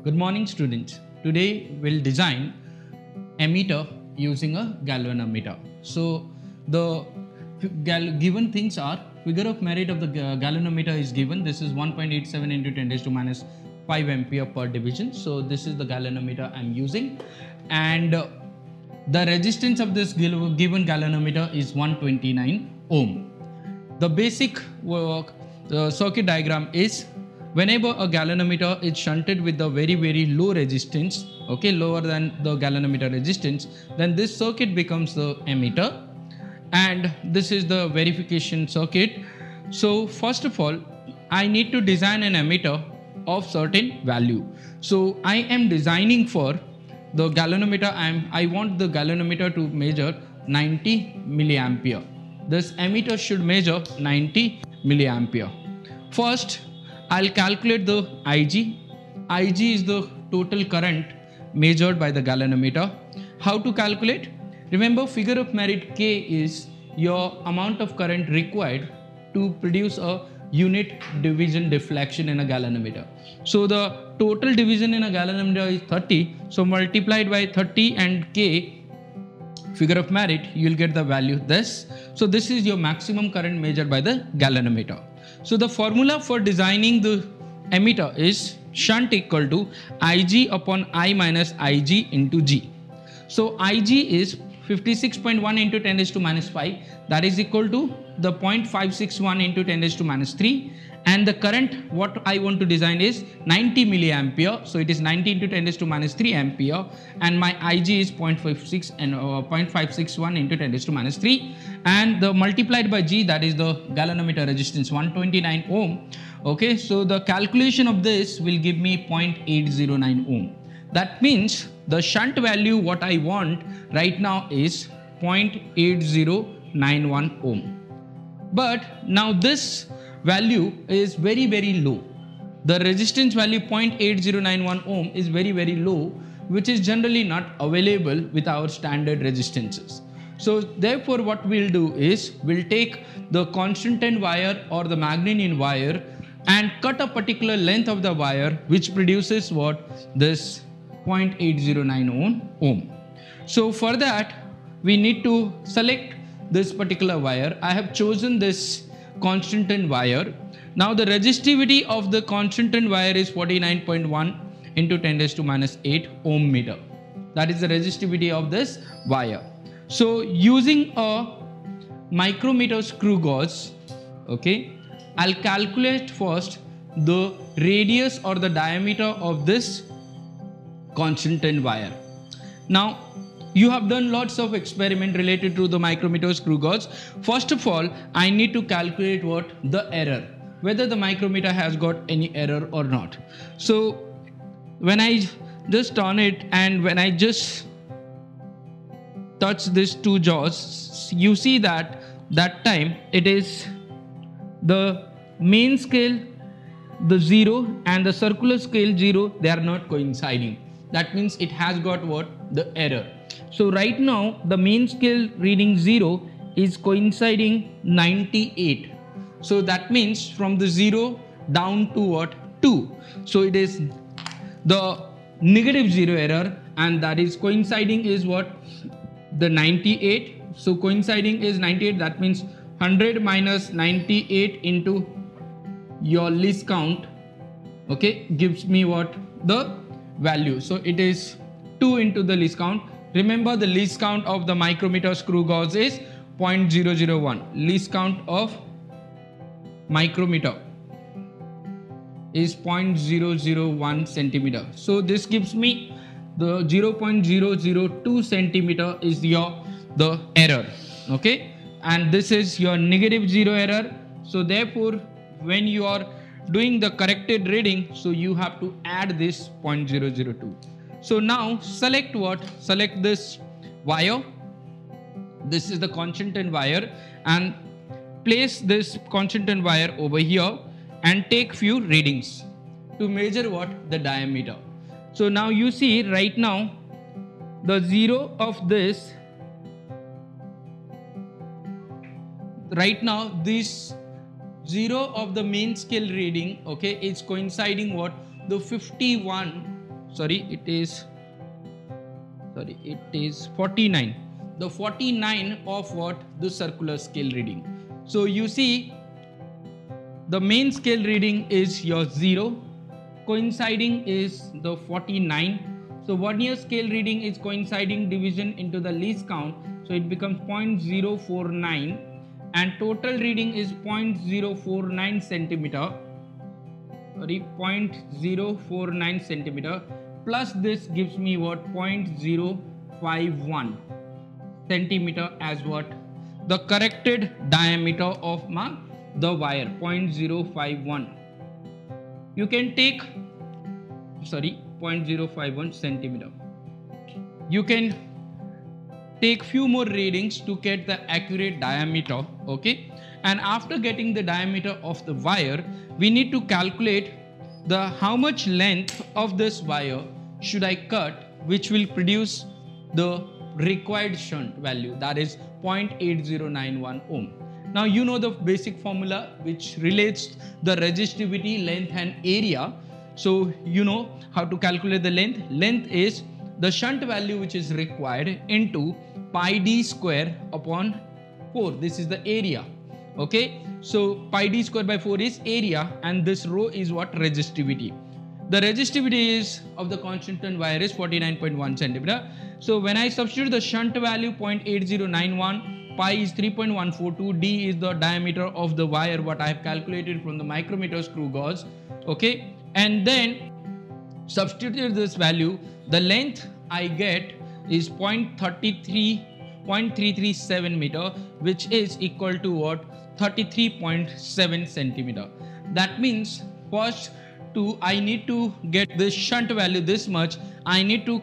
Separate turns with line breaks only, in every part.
Good morning, students. Today we'll design ammeter using a galvanometer. So the given things are figure of merit of the galvanometer is given. This is 1.87 into 10 raised to minus 5 ampere per division. So this is the galvanometer I'm using, and the resistance of this given galvanometer is 129 ohm. The basic circuit diagram is whenever a galvanometer is shunted with the very low resistance, okay, lower than the galvanometer resistance, then this circuit becomes the ammeter, and this is the verification circuit. So first of all, I need to design an ammeter of certain value. So I am designing for the galvanometer. I want the galvanometer to measure 90 milliampere. This ammeter should measure 90 milliampere. First, I'll calculate the Ig. Ig is the total current measured by the galvanometer. How to calculate? Remember, figure of merit K is your amount of current required to produce a unit division deflection in a galvanometer. So the total division in a galvanometer is 30. So multiplied by 30 and K, figure of merit, you will get the value this. So this is your maximum current measured by the galvanometer. So the formula for designing the ammeter is shunt equal to Ig upon I minus Ig into G. So Ig is 56.1 into 10 raised to minus 5, that is equal to the 0.561 into 10 raised to minus 3, and the current what I want to design is 90 milliampere, so it is 90 into 10 raised to minus 3 ampere, and my Ig is 0.56 and 0.561 into 10 raised to minus 3, and the multiplied by G, that is the galvanometer resistance 129 ohm. Okay, so the calculation of this will give me 0.809 ohm. That means the shunt value what I want right now is 0.8091 ohm. But now this value is very low. The resistance value 0.8091 ohm is very low, which is generally not available with our standard resistances. So therefore what we'll do is we'll take the constant wire or the magnesium wire and cut a particular length of the wire which produces what? This 0.809 ohm. So for that we need to select this particular wire. I have chosen this constant wire. Now the resistivity of the constant wire is 49.1 into 10 raised to minus 8 ohm meter. That is the resistivity of this wire. So using a micrometer screw gauge, okay, I'll calculate first the radius or the diameter of this constant wire. Now you have done lots of experiment related to the micrometer screw gauge. First of all, I need to calculate what? The error, whether the micrometer has got any error or not. So when I just turn it and when I just touch these two jaws, you see that time it is the main scale, the 0, and the circular scale 0, they are not coinciding. That means it has got what? The error. So right now the main scale reading 0 is coinciding 98. So that means from the 0 down to what? 2. So it is the negative 0 error, and that is coinciding is what? The 98. So coinciding is 98. That means 100 minus 98 into your least count, okay, gives me what? The value. So it is 2 into the least count. Remember, the least count of the micrometer screw gauge is 0.001. Least count of micrometer is 0.001 centimeter. So this gives me the 0.002 centimeter is the error, okay, and this is your negative 0 error. So therefore when you are doing the corrected reading, so you have to add this 0.002. So now select what? Select this wire. This is the constant wire, and place this constant wire over here and take few readings to measure what? The diameter. So now you see right now the 0 of this, right now this 0 of the main scale reading, okay, is coinciding what? The 51 it is 49. The 49 of what? The circular scale reading. So you see, the main scale reading is your 0, coinciding is the 49. So 1 year scale reading is coinciding division into the least count, so it becomes 0.049, and total reading is 0.049 centimeter. 0.049 centimeter, plus this gives me what? 0.051 centimeter as what? The corrected diameter of the wire, 0.051. You can take 0.051 centimeter. You can take few more readings to get the accurate diameter, okay? And after getting the diameter of the wire, we need to calculate the how much length of this wire should I cut, which will produce the required shunt value, that is 0.8091 ohm. Now you know the basic formula which relates the resistivity, length and area. So you know how to calculate the length. Length is the shunt value which is required into pi d square upon 4. This is the area. Okay, so pi d square by 4 is area, and this rho is what? Resistivity. The resistivity is of the constant wire is 49.1 centimeter. So when I substitute the shunt value 0.8091, pi is 3.142, d is the diameter of the wire what I have calculated from the micrometer screw gauge. Okay, and then substitute this value, the length I get is 0.337 meter, which is equal to what? 33.7 centimeter. That means first I need to get this shunt value this much. I need to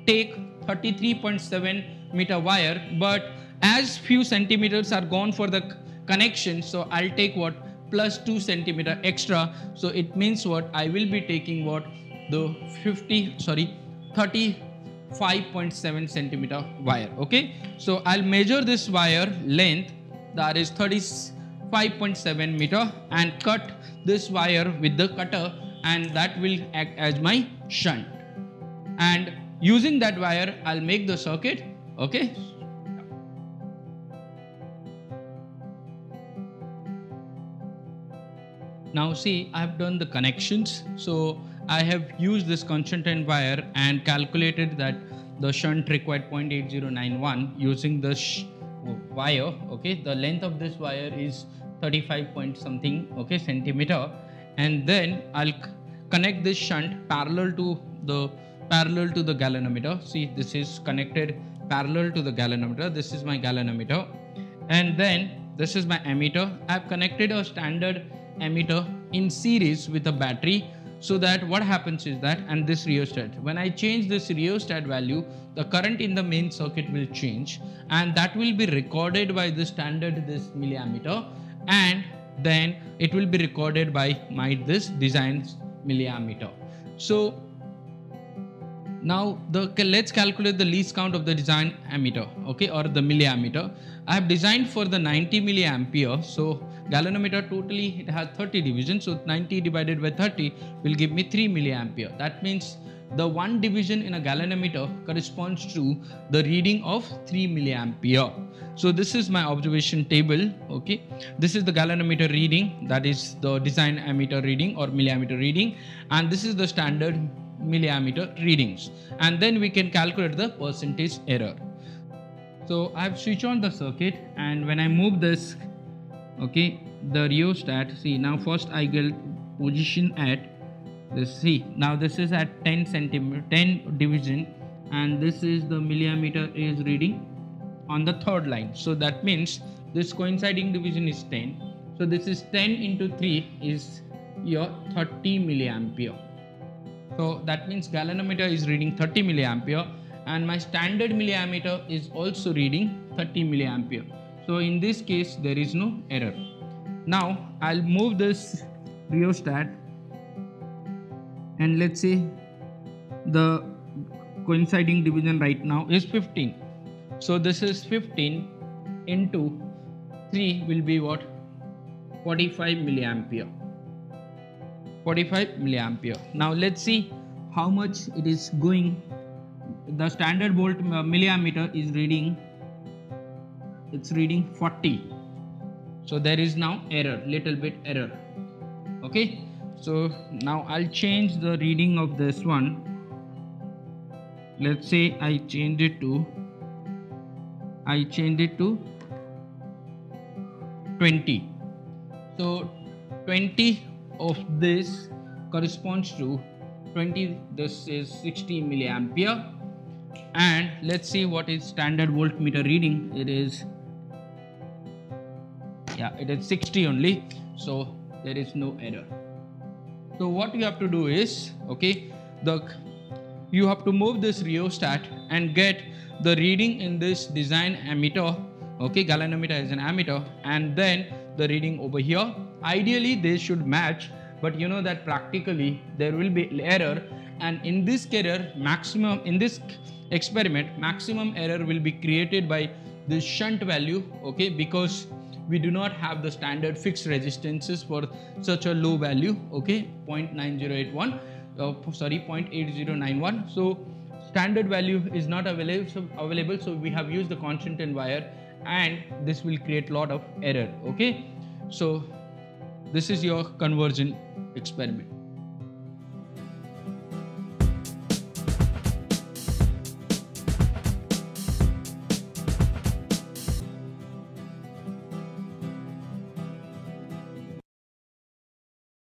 take 33.7 meter wire, but as few centimeters are gone for the connection, so I'll take what? Plus 2 centimeter extra. So it means what? I will be taking what? The 35.7 centimeter wire. Okay, so I'll measure this wire length, that is 35.7 meter, and cut this wire with the cutter, and that will act as my shunt. And using that wire, I'll make the circuit. Okay. Now see, I have done the connections. So I have used this constant wire and calculated that the shunt required 0.8091 using the wire. Okay, the length of this wire is 35 point something, okay, centimeter, and then I'll connect this shunt parallel to the galvanometer. See, this is connected parallel to the galvanometer. This is my galvanometer, and then this is my ammeter. I've connected a standard ammeter in series with a battery, so that what happens is that, and this rheostat, when I change this rheostat value, the current in the main circuit will change, and that will be recorded by the standard milliammeter, and then it will be recorded by this design milliammeter. So now let's calculate the least count of the design ammeter, okay, or the milliammeter. I have designed for the 90 milliampere. So galvanometer totally it has 30 divisions, so 90 divided by 30 will give me 3 milliampere. That means the one division in a galvanometer corresponds to the reading of 3 milliampere. So this is my observation table. Okay, this is the galvanometer reading, that is the design ammeter reading or milliammeter reading, and this is the standard milliammeter readings, and then we can calculate the percentage error. So I have switched on the circuit, and when I move this, okay, the rheostat, see, now first I get position at this, see, now this is at 10 division, and this is the milliammeter is reading on the third line. So that means this coinciding division is 10. So this is 10 into 3 is your 30 milliampere. So that means galvanometer is reading 30 milliampere, and my standard milliammeter is also reading 30 milliampere. So in this case, there is no error. Now I'll move this rheostat, and let's say the coinciding division right now is 15. So this is 15 into 3 will be what? 45 milliampere. 45 milliampere. Now let's see how much it is going. The standard volt milliammeter is reading, it's reading 40. So there is now error, little bit error. Okay, so now I'll change the reading of this one. Let's say I change it to 20. So 20 of this corresponds to 20, this is 60 milliampere. And let's see what is standard voltmeter reading. It is 60 only, so there is no error. So what you have to do is, okay, you have to move this rheostat and get the reading in this design ammeter. Okay, galvanometer is an ammeter, and then the reading over here. Ideally they should match, but you know that practically there will be error, and in this experiment maximum error will be created by this shunt value. Okay, because we do not have the standard fixed resistances for such a low value. Okay, 0.9081 0.8091. So standard value is not available, so we have used the constant and wire, and this will create lot of error. Okay, so this is your conversion experiment.